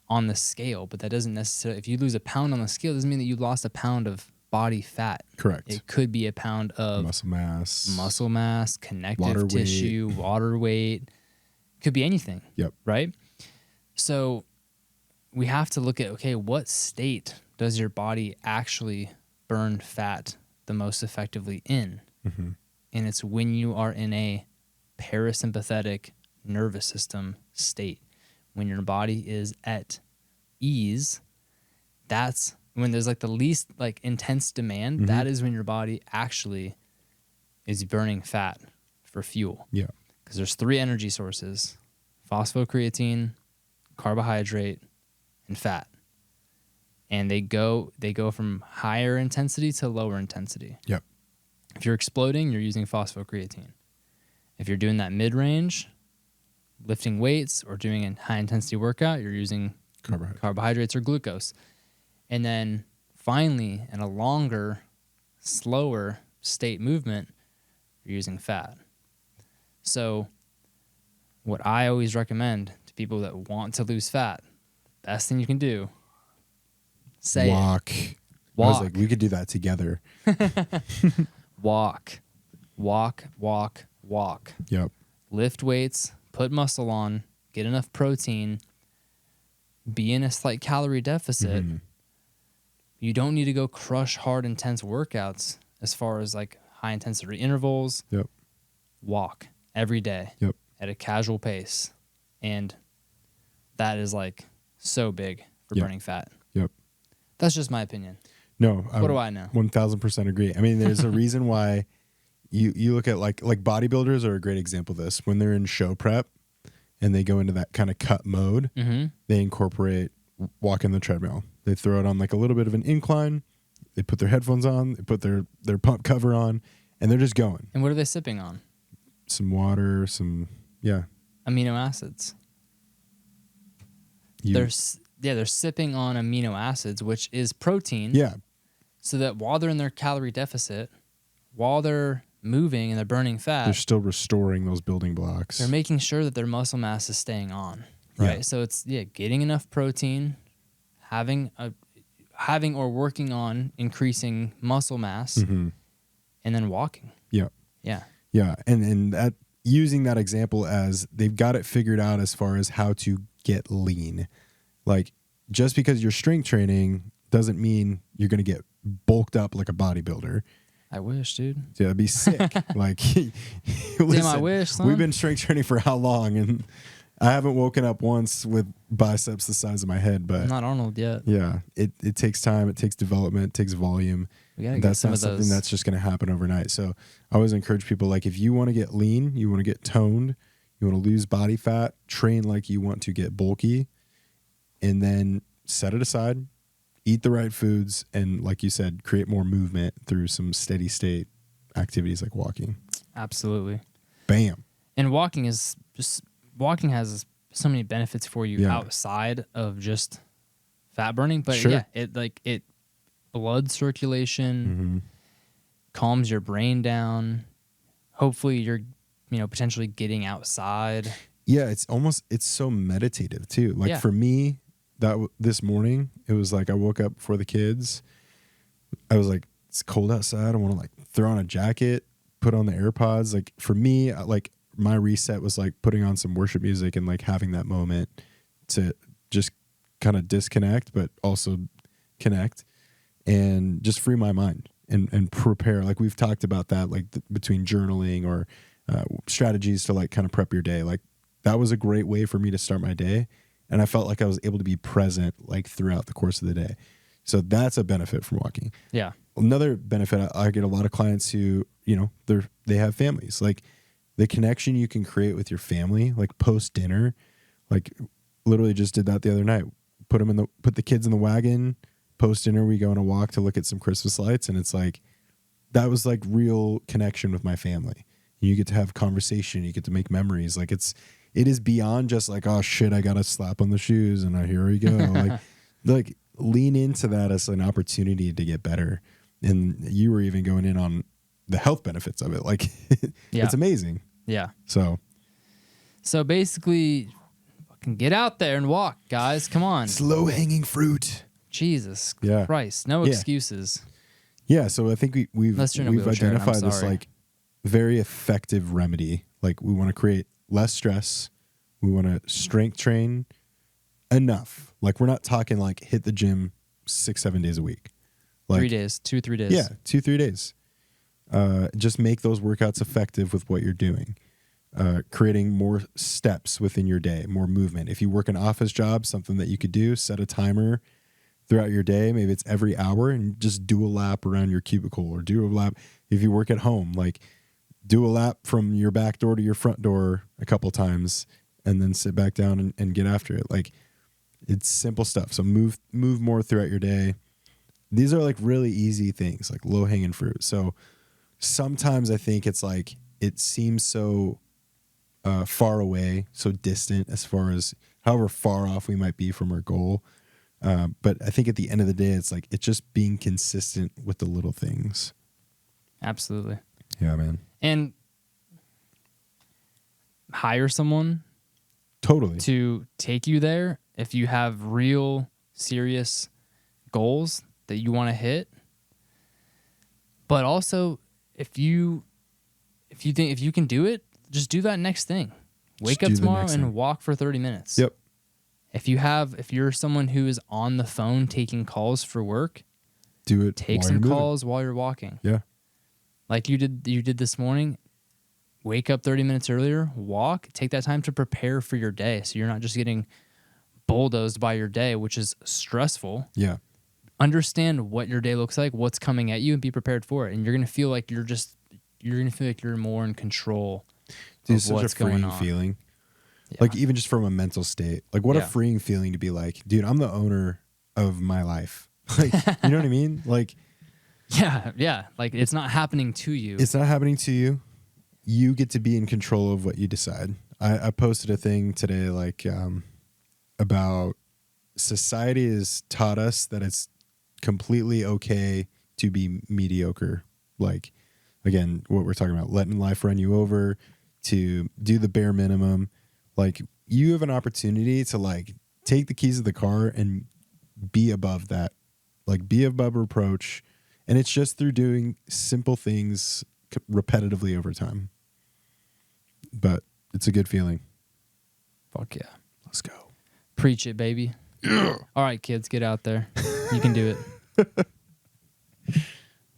on the scale, but that doesn't necessarily, if you lose a pound on the scale, doesn't mean that you lost a pound of body fat. Correct. It could be a pound of muscle mass, connective water tissue, water weight. Could be anything. Yep. Right? So we have to look at, okay, what state does your body actually burn fat the most effectively in? Mm-hmm. And it's when you are in a parasympathetic nervous system state. When your body is at ease, that's when there's like the least like intense demand. Mm-hmm. That is when your body actually is burning fat for fuel. Yeah. Because there's 3 energy sources: phosphocreatine, carbohydrate, and fat. And they go from higher intensity to lower intensity. Yep. If you're exploding, you're using phosphocreatine. If you're doing that mid-range, lifting weights or doing a high-intensity workout, you're using carbohydrates or glucose. And then finally, in a longer, slower state movement, you're using fat. So what I always recommend to people that want to lose fat, the best thing you can do, walk. Walk. I was like, we could do that together. Walk. Yep. Lift weights, put muscle on, get enough protein, be in a slight calorie deficit. Mm-hmm. You don't need to go crush hard, intense workouts as far as like high intensity intervals. Yep. Walk every day. Yep. At a casual pace. And that is like so big for burning fat. Yep. That's just my opinion. No. What do I know? 1000% agree. I mean, there's a reason why you look at like bodybuilders are a great example of this. When they're in show prep and they go into that kind of cut mode, Mm-hmm. they incorporate walking the treadmill. They throw it on like a little bit of an incline. They put their headphones on, they put their pump cover on, and they're just going. And what are they sipping on? Some water, Amino acids. They're sipping on amino acids, which is protein. Yeah. So that while they're in their calorie deficit, while they're moving and they're burning fat, They're still restoring those building blocks. they're making sure that their muscle mass is staying on. Right. Yeah. So it's getting enough protein, having or working on increasing muscle mass, Mm-hmm. and then walking. Yeah. Yeah. Yeah. And that using that example as they've got it figured out as far as how to get lean. Like just because you're strength training doesn't mean you're going to get bulked up like a bodybuilder. I wish, dude. Yeah, it'd be sick. Like, Damn, I wish, son. We've been strength training for how long? And I haven't woken up once with biceps the size of my head, I'm but not Arnold yet. yeah, it takes time, it takes development, it takes volume. We gotta get That's some not of something those. that's just going to happen overnight. So I always encourage people, like, if you want to get lean, you want to get toned, you want to lose body fat, train like you want to get bulky, and then set it aside, eat the right foods, and like you said, create more movement through some steady state activities like walking. Absolutely. Bam. And walking has so many benefits for you Yeah. outside of just fat burning. But Sure. yeah, it blood circulation calms your brain down. Hopefully you're potentially getting outside. Yeah, it's so meditative too. Like Yeah. for me, this morning, it was like I woke up before the kids. I was like, it's cold outside. I want to like throw on a jacket, put on the AirPods. Like for me, like my reset was like putting on some worship music and like having that moment to just kind of disconnect, but also connect and just free my mind and prepare. Like we've talked about that, like between journaling or strategies to like kind of prep your day. Like that was a great way for me to start my day. And I felt like I was able to be present like throughout the course of the day. So that's a benefit from walking. Yeah. Another benefit, I get a lot of clients who, they have families. Like the connection you can create with your family, like post dinner, like literally just did that the other night. Put the kids in the wagon. Post dinner, we go on a walk to look at some Christmas lights, and it's like that was like real connection with my family. You get to have conversation, you get to make memories. Like it is beyond just like, oh shit, I got to slap on the shoes and here we go. like lean into that as an opportunity to get better. And you were even going in on the health benefits of it. Like it's amazing. Yeah. So basically, fucking get out there and walk, guys. Come on. Slow hanging fruit. Jesus Yeah. Christ. No excuses. Yeah. So I think we've wheelchair, identified I'm this sorry. like very effective remedy. Like we want to create less stress. We want to strength train enough. Like we're not talking like hit the gym 6-7 days a week. Like 3 days, 2-3 days. Yeah, 2-3 days. Just make those workouts effective with what you're doing. Creating more steps within your day, more movement. If you work an office job, something that you could do, set a timer throughout your day. Maybe it's every hour and just do a lap around your cubicle or do a lap. If you work at home, like do a lap from your back door to your front door a couple times and then sit back down and get after it. Like it's simple stuff. So move more throughout your day. These are like really easy things, like low hanging fruit. So sometimes I think it's like, it seems so far away, so distant as far as however far off we might be from our goal. But I think at the end of the day, it's like, it's just being consistent with the little things. Absolutely. Yeah, man. And hire someone Totally. to take you there if you have real serious goals that you want to hit. But also if you think if you can do it, just do that next thing. Wake up tomorrow and walk for 30 minutes. Yep. If you're someone who is on the phone taking calls for work, Do it. take while some you're moving. calls while you're walking. Yeah. Like you did this morning. Wake up 30 minutes earlier, walk, take that time to prepare for your day so you're not just getting bulldozed by your day, which is stressful. Yeah. Understand what your day looks like, what's coming at you, and be prepared for it. And you're going to feel like you're more in control Dude, of it's such what's a freeing going on. feeling. Yeah. Like even just from a mental state. Like what a Yeah. freeing feeling to be like, dude, I'm the owner of my life. Like, you know what I mean? Like Yeah. Like it's not happening to you. it's not happening to you. You get to be in control of what you decide. I posted a thing today like about society has taught us that it's completely okay to be mediocre. Like, again, what we're talking about, letting life run you over, to do the bare minimum. Like, you have an opportunity to like take the keys of the car and be above that, like be above reproach. And it's just through doing simple things repetitively over time. But it's a good feeling. Fuck yeah. Let's go. Preach it, baby. All right, kids, get out there. You can do it.